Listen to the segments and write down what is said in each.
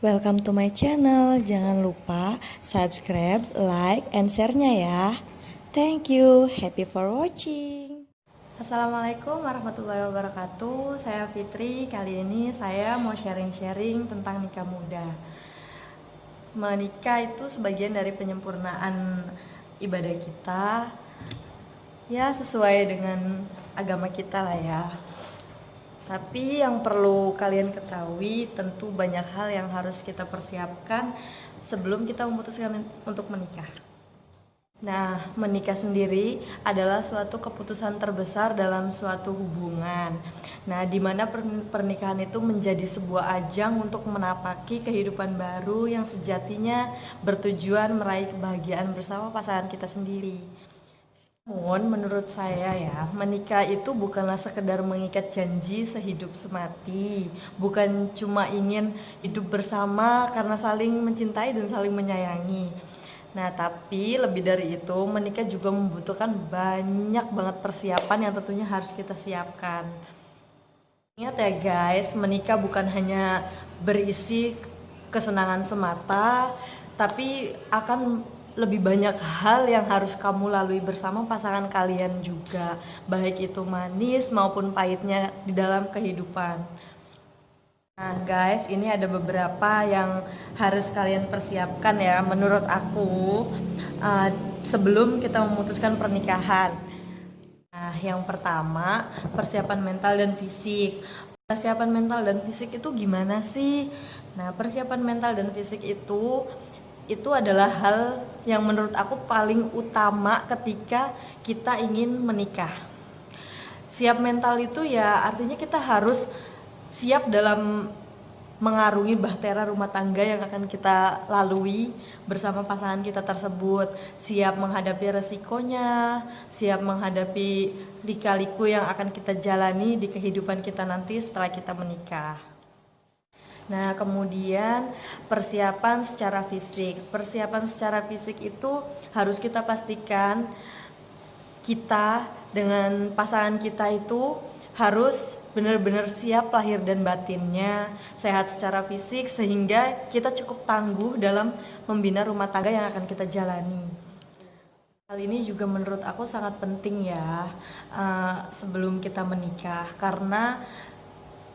Welcome to my channel. Jangan lupa subscribe, like, and share-nya ya. Thank you. Happy for watching. Assalamualaikum warahmatullahi wabarakatuh. Saya Fitri. Kali ini saya mau sharing-sharing tentang nikah muda. Menikah itu sebagian dari penyempurnaan ibadah kita. Ya, sesuai dengan agama kita lah ya. Tapi yang perlu kalian ketahui, tentu banyak hal yang harus kita persiapkan sebelum kita memutuskan untuk menikah. Nah, menikah sendiri adalah suatu keputusan terbesar dalam suatu hubungan. Nah, di mana pernikahan itu menjadi sebuah ajang untuk menapaki kehidupan baru yang sejatinya bertujuan meraih kebahagiaan bersama pasangan kita sendiri. Namun menurut saya ya, menikah itu bukanlah sekedar mengikat janji sehidup semati, bukan cuma ingin hidup bersama karena saling mencintai dan saling menyayangi. Nah, tapi lebih dari itu, menikah juga membutuhkan banyak banget persiapan yang tentunya harus kita siapkan. Ingat ya guys, menikah bukan hanya berisi kesenangan semata, tapi akan lebih banyak hal yang harus kamu lalui bersama pasangan kalian juga, baik itu manis maupun pahitnya di dalam kehidupan. Nah guys, ini ada beberapa yang harus kalian persiapkan ya menurut aku, sebelum kita memutuskan pernikahan. Nah, yang pertama, persiapan mental dan fisik. Persiapan mental dan fisik itu gimana sih? Nah, persiapan mental dan fisik itu adalah hal yang menurut aku paling utama ketika kita ingin menikah. Siap mental itu ya artinya kita harus siap dalam mengarungi bahtera rumah tangga yang akan kita lalui bersama pasangan kita tersebut, siap menghadapi resikonya, siap menghadapi lika-liku yang akan kita jalani di kehidupan kita nanti setelah kita menikah. Nah, kemudian persiapan secara fisik. Persiapan secara fisik itu harus kita pastikan kita dengan pasangan kita itu harus benar-benar siap lahir dan batinnya, sehat secara fisik sehingga kita cukup tangguh dalam membina rumah tangga yang akan kita jalani. Hal ini juga menurut aku sangat penting ya, sebelum kita menikah, karena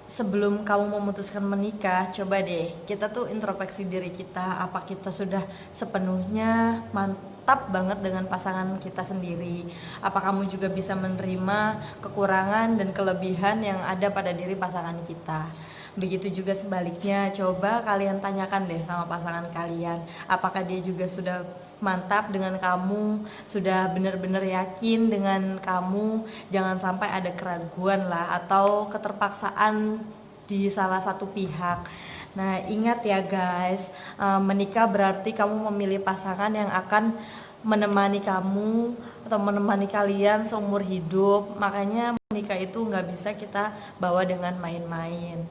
sebelum kamu memutuskan menikah, coba deh kita tuh introspeksi diri kita, apa kita sudah sepenuhnya mantap banget dengan pasangan kita sendiri, apa kamu juga bisa menerima kekurangan dan kelebihan yang ada pada diri pasangan kita. Begitu juga sebaliknya, coba kalian tanyakan deh sama pasangan kalian, apakah dia juga sudah mantap dengan kamu, sudah benar-benar yakin dengan kamu, jangan sampai ada keraguan lah atau keterpaksaan di salah satu pihak. Nah, ingat ya guys, menikah berarti kamu memilih pasangan yang akan menemani kamu atau menemani kalian seumur hidup. Makanya menikah itu nggak bisa kita bawa dengan main-main.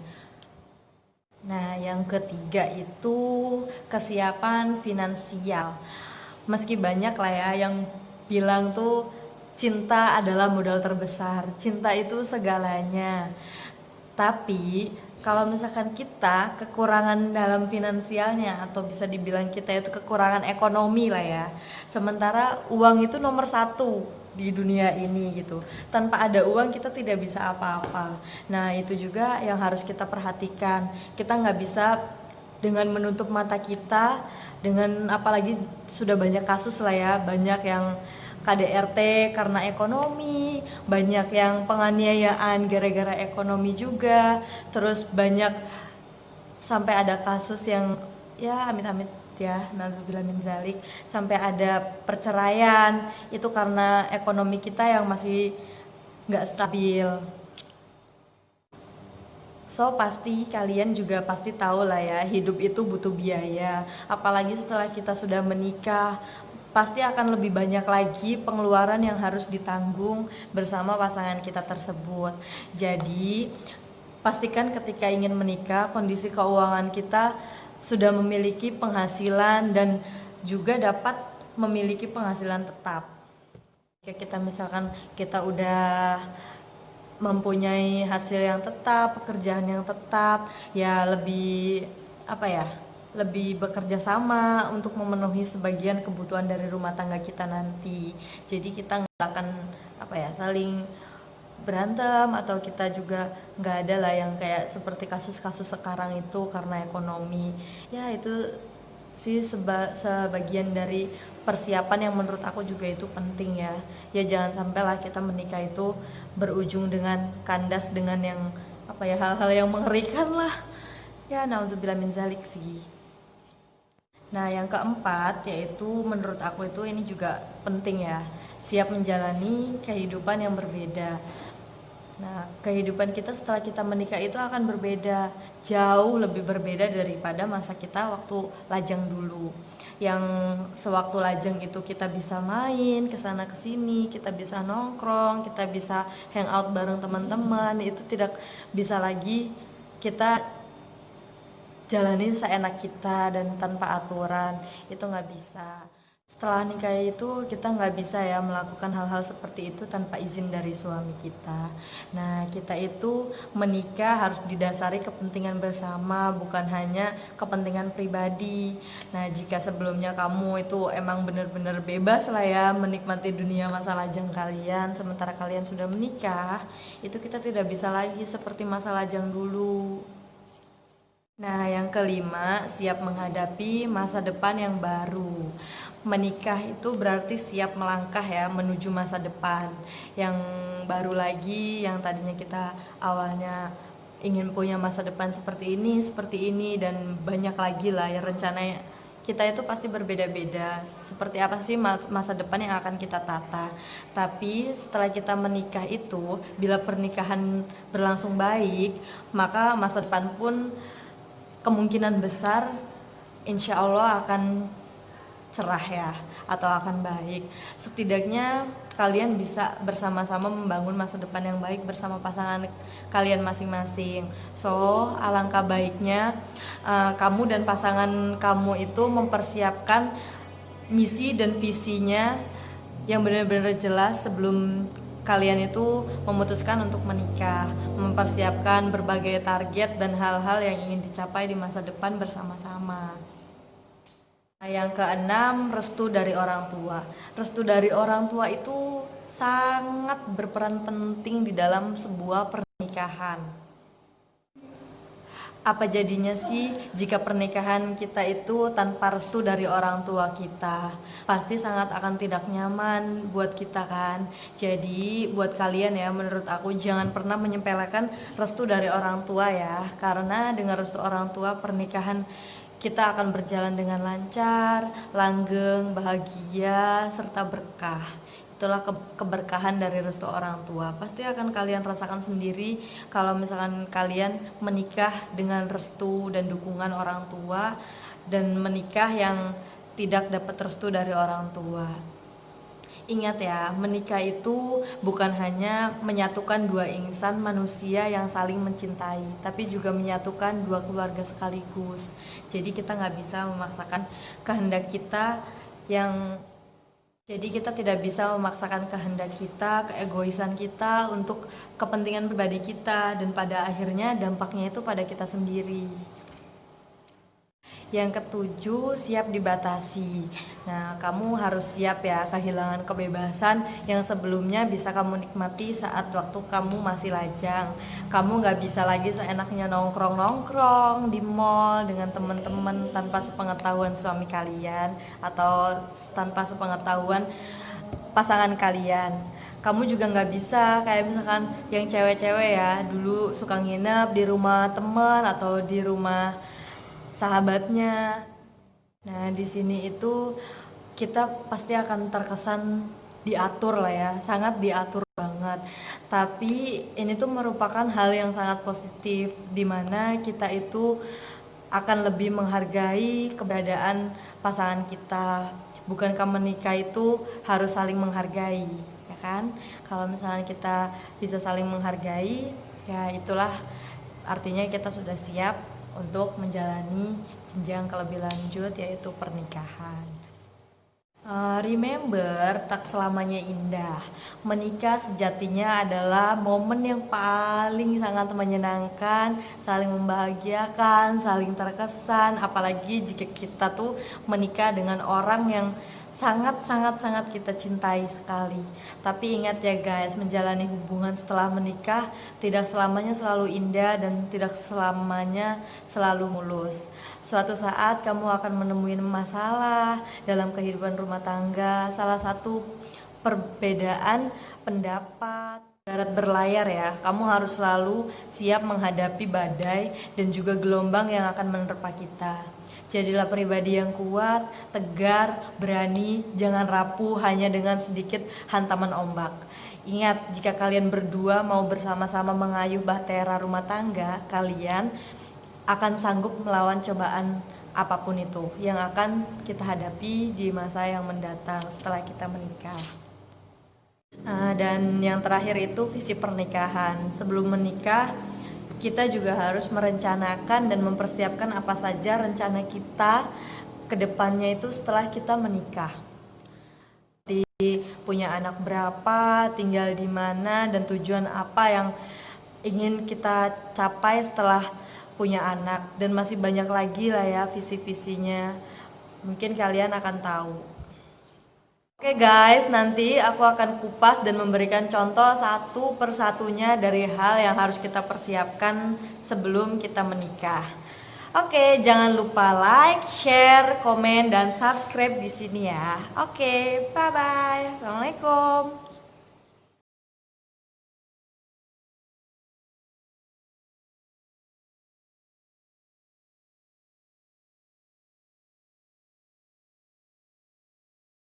Nah, yang ketiga itu kesiapan finansial. Meski banyak lah ya yang bilang tuh cinta adalah modal terbesar, cinta itu segalanya. Tapi kalau misalkan kita kekurangan dalam finansialnya atau bisa dibilang kita itu kekurangan ekonomi lah ya, sementara uang itu nomor satu di dunia ini gitu. Tanpa ada uang kita tidak bisa apa-apa. Nah, itu juga yang harus kita perhatikan. Kita nggak bisa dengan menutup mata kita, dengan apalagi sudah banyak kasus lah ya, banyak yang KDRT karena ekonomi, banyak yang penganiayaan gara-gara ekonomi juga, terus banyak sampai ada kasus yang ya amit-amit ya, naudzubillah min zalik, sampai ada perceraian itu karena ekonomi kita yang masih nggak stabil. So pasti kalian juga pasti tahu lah ya, hidup itu butuh biaya. Apalagi setelah kita sudah menikah, pasti akan lebih banyak lagi pengeluaran yang harus ditanggung bersama pasangan kita tersebut. Jadi pastikan ketika ingin menikah, kondisi keuangan kita sudah memiliki penghasilan dan juga dapat memiliki penghasilan tetap. Jika kita misalkan kita udah mempunyai hasil yang tetap, pekerjaan yang tetap, ya lebih apa ya, lebih bekerja sama untuk memenuhi sebagian kebutuhan dari rumah tangga kita nanti. Jadi kita nggak akan apa ya, saling berantem, atau kita juga nggak ada lah yang kayak seperti kasus-kasus sekarang itu karena ekonomi. Ya itu sih sebagian dari persiapan yang menurut aku juga itu penting ya. Ya jangan sampai lah kita menikah itu berujung dengan kandas dengan yang apa ya, hal-hal yang mengerikan lah. Ya naudzubillah min zalik sih. Nah, yang keempat yaitu menurut aku itu ini juga penting ya, siap menjalani kehidupan yang berbeda. Nah, kehidupan kita setelah kita menikah itu akan berbeda, jauh lebih berbeda daripada masa kita waktu lajang dulu. Yang sewaktu lajang itu kita bisa main ke sana ke sini, kita bisa nongkrong, kita bisa hangout bareng teman-teman, itu tidak bisa lagi kita jalanin seenak kita dan tanpa aturan, itu nggak bisa. Setelah nikah itu kita nggak bisa ya melakukan hal-hal seperti itu tanpa izin dari suami kita. Nah, kita itu menikah harus didasari kepentingan bersama, bukan hanya kepentingan pribadi. Nah, jika sebelumnya kamu itu emang benar-benar bebas lah ya menikmati dunia masa lajang kalian, sementara kalian sudah menikah, itu kita tidak bisa lagi seperti masa lajang dulu. Nah, yang kelima, siap menghadapi masa depan yang baru. Menikah itu berarti siap melangkah ya menuju masa depan yang baru lagi, yang tadinya kita awalnya ingin punya masa depan seperti ini dan banyak lagi lah ya rencananya. Kita itu pasti berbeda-beda. Seperti apa sih masa depan yang akan kita tata. Tapi setelah kita menikah itu, bila pernikahan berlangsung baik, maka masa depan pun kemungkinan besar insya Allah akan cerah ya, atau akan baik. Setidaknya kalian bisa bersama-sama membangun masa depan yang baik bersama pasangan kalian masing-masing. So alangkah baiknya kamu dan pasangan kamu itu mempersiapkan misi dan visinya yang benar-benar jelas sebelum kalian itu memutuskan untuk menikah, mempersiapkan berbagai target dan hal-hal yang ingin dicapai di masa depan bersama-sama. Nah, yang keenam, restu dari orang tua. Restu dari orang tua itu sangat berperan penting di dalam sebuah pernikahan. Apa jadinya sih jika pernikahan kita itu tanpa restu dari orang tua kita? Pasti sangat akan tidak nyaman buat kita kan. Jadi buat kalian ya, menurut aku jangan pernah menyepelekan restu dari orang tua ya. Karena dengan restu orang tua pernikahan kita akan berjalan dengan lancar, langgeng, bahagia, serta berkah. Itulah keberkahan dari restu orang tua. Pasti akan kalian rasakan sendiri kalau misalkan kalian menikah dengan restu dan dukungan orang tua, dan menikah yang tidak dapat restu dari orang tua. Ingat ya, menikah itu bukan hanya menyatukan dua insan manusia yang saling mencintai, tapi juga menyatukan dua keluarga sekaligus. Jadi kita nggak bisa memaksakan kehendak kita yang Jadi kita tidak bisa memaksakan kehendak kita, keegoisan kita untuk kepentingan pribadi kita, dan pada akhirnya dampaknya itu pada kita sendiri. Yang ketujuh, siap dibatasi. Nah, kamu harus siap ya kehilangan kebebasan yang sebelumnya bisa kamu nikmati saat waktu kamu masih lajang. Kamu gak bisa lagi seenaknya nongkrong-nongkrong di mall dengan teman-teman tanpa sepengetahuan suami kalian atau tanpa sepengetahuan pasangan kalian. Kamu juga nggak bisa kayak misalkan yang cewek-cewek ya dulu suka nginep di rumah teman atau di rumah sahabatnya. Nah, di sini itu kita pasti akan terkesan diatur lah ya, sangat diatur banget. Tapi ini tuh merupakan hal yang sangat positif, dimana kita itu akan lebih menghargai keberadaan pasangan kita. Bukankah menikah itu harus saling menghargai, ya kan? Kalau misalnya kita bisa saling menghargai, ya itulah artinya kita sudah siap untuk menjalani jenjang ke lebih lanjut, yaitu pernikahan. Remember, tak selamanya indah. Menikah sejatinya adalah momen yang paling sangat menyenangkan, saling membahagiakan, saling terkesan. Apalagi jika kita tuh menikah dengan orang yang sangat sangat sangat kita cintai sekali. Tapi ingat ya guys, menjalani hubungan setelah menikah tidak selamanya selalu indah dan tidak selamanya selalu mulus. Suatu saat kamu akan menemui masalah dalam kehidupan rumah tangga. Salah satu perbedaan pendapat, darat berlayar ya. Kamu harus selalu siap menghadapi badai dan juga gelombang yang akan menerpa kita. Jadilah pribadi yang kuat, tegar, berani, jangan rapuh hanya dengan sedikit hantaman ombak. Ingat, jika kalian berdua mau bersama-sama mengayuh bahtera rumah tangga kalian akan sanggup melawan cobaan apapun itu yang akan kita hadapi di masa yang mendatang setelah kita menikah. Dan yang terakhir itu visi pernikahan. Sebelum menikah, kita juga harus merencanakan dan mempersiapkan apa saja rencana kita ke depannya itu setelah kita menikah. Punya anak berapa, tinggal di mana, dan tujuan apa yang ingin kita capai setelah punya anak, dan masih banyak lagi lah ya visi-visinya. Mungkin kalian akan tahu. Oke guys, nanti aku akan kupas dan memberikan contoh satu persatunya dari hal yang harus kita persiapkan sebelum kita menikah. Oke, jangan lupa like, share, komen, dan subscribe di sini ya. Oke, bye bye. Assalamualaikum.